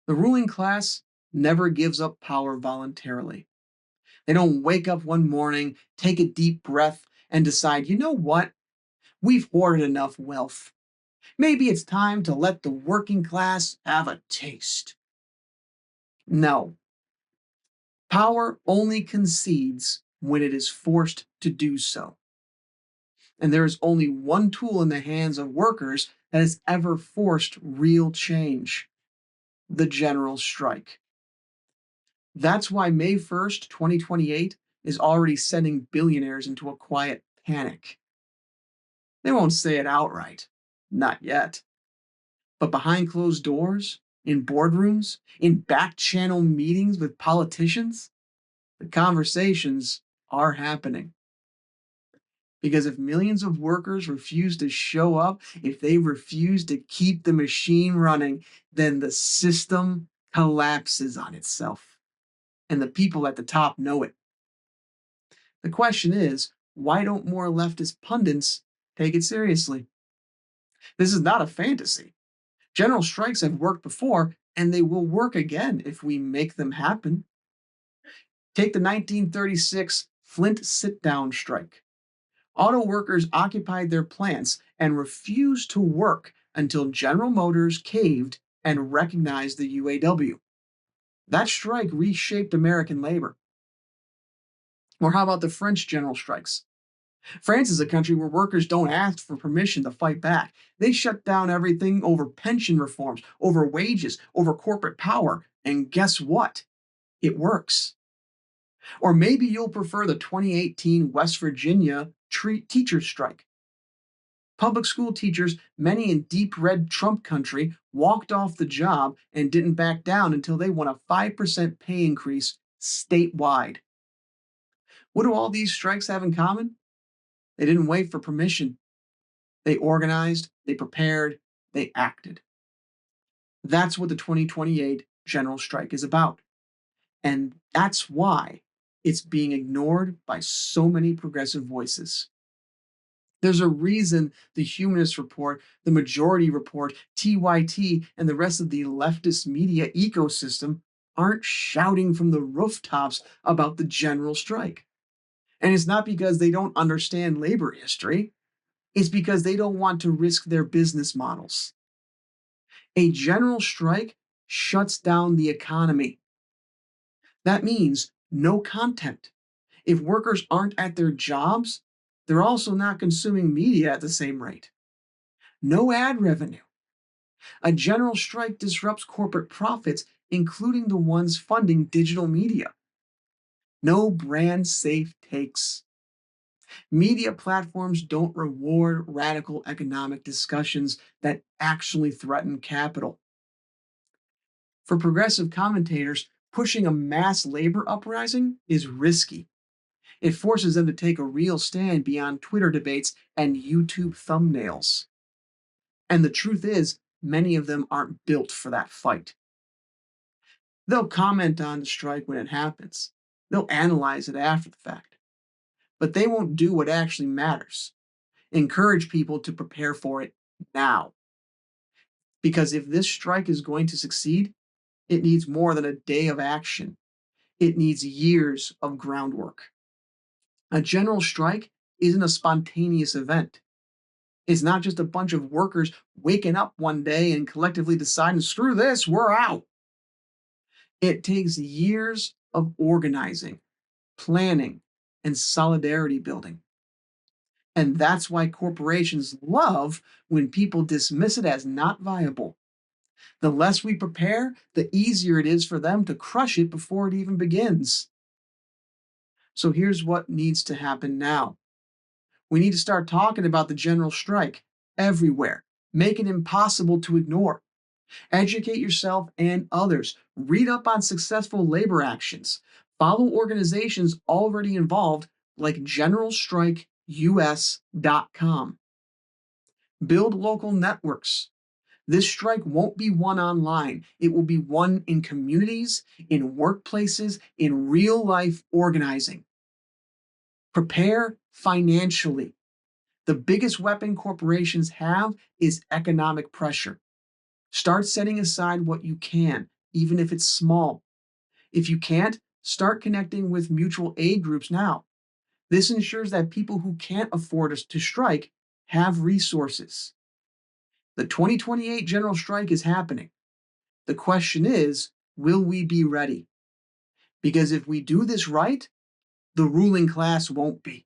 The ruling class never gives up power voluntarily. They don't wake up one morning, take a deep breath, and decide, you know what? We've hoarded enough wealth. Maybe it's time to let the working class have a taste. No. Power only concedes when it is forced to do so. And there is only one tool in the hands of workers that has ever forced real change: the general strike. That's why May 1st, 2028 is already sending billionaires into a quiet panic. They won't say it outright, not yet. But behind closed doors, in boardrooms, in back channel meetings with politicians, the conversations are happening. Because if millions of workers refuse to show up, if they refuse to keep the machine running, then the system collapses on itself. And the people at the top know it. The question is, why don't more leftist pundits take it seriously? This is not a fantasy. General strikes have worked before, and they will work again if we make them happen. Take the 1936 Flint sit-down strike. Auto workers occupied their plants and refused to work until General Motors caved and recognized the UAW. That strike reshaped American labor. Or how about the French general strikes? France is a country where workers don't ask for permission to fight back. They shut down everything over pension reforms, over wages, over corporate power. And guess what? It works. Or maybe you'll prefer the 2018 West Virginia teachers strike. Public school teachers, many in deep red Trump country, walked off the job and didn't back down until they won a 5% pay increase statewide. What do all these strikes have in common? They didn't wait for permission. They organized, they prepared, they acted. That's what the 2028 general strike is about. And that's why it's being ignored by so many progressive voices. There's a reason the Humanist Report, the Majority Report, TYT, and the rest of the leftist media ecosystem aren't shouting from the rooftops about the general strike. And it's not because they don't understand labor history. It's because they don't want to risk their business models. A general strike shuts down the economy. That means no content. If workers aren't at their jobs, they're also not consuming media at the same rate. No ad revenue. A general strike disrupts corporate profits, including the ones funding digital media. No brand safe takes. Media platforms don't reward radical economic discussions that actually threaten capital. For progressive commentators, pushing a mass labor uprising is risky. It forces them to take a real stand beyond Twitter debates and YouTube thumbnails. And the truth is, many of them aren't built for that fight. They'll comment on the strike when it happens. They'll analyze it after the fact. But they won't do what actually matters: encourage people to prepare for it now. Because if this strike is going to succeed, it needs more than a day of action. It needs years of groundwork. A general strike isn't a spontaneous event. It's not just a bunch of workers waking up one day and collectively deciding, screw this, we're out. It takes years of organizing, planning, and solidarity building. And that's why corporations love when people dismiss it as not viable. The less we prepare, the easier it is for them to crush it before it even begins. So here's what needs to happen now. We need to start talking about the general strike everywhere. Make it impossible to ignore. Educate yourself and others. Read up on successful labor actions. Follow organizations already involved like generalstrikeus.com. Build local networks. This strike won't be won online. It will be won in communities, in workplaces, in real life organizing. Prepare financially. The biggest weapon corporations have is economic pressure. Start setting aside what you can. even if it's small. If you can't, start connecting with mutual aid groups now. This ensures that people who can't afford to strike have resources. The 2028 general strike is happening. The question is, will we be ready? Because if we do this right, the ruling class won't be.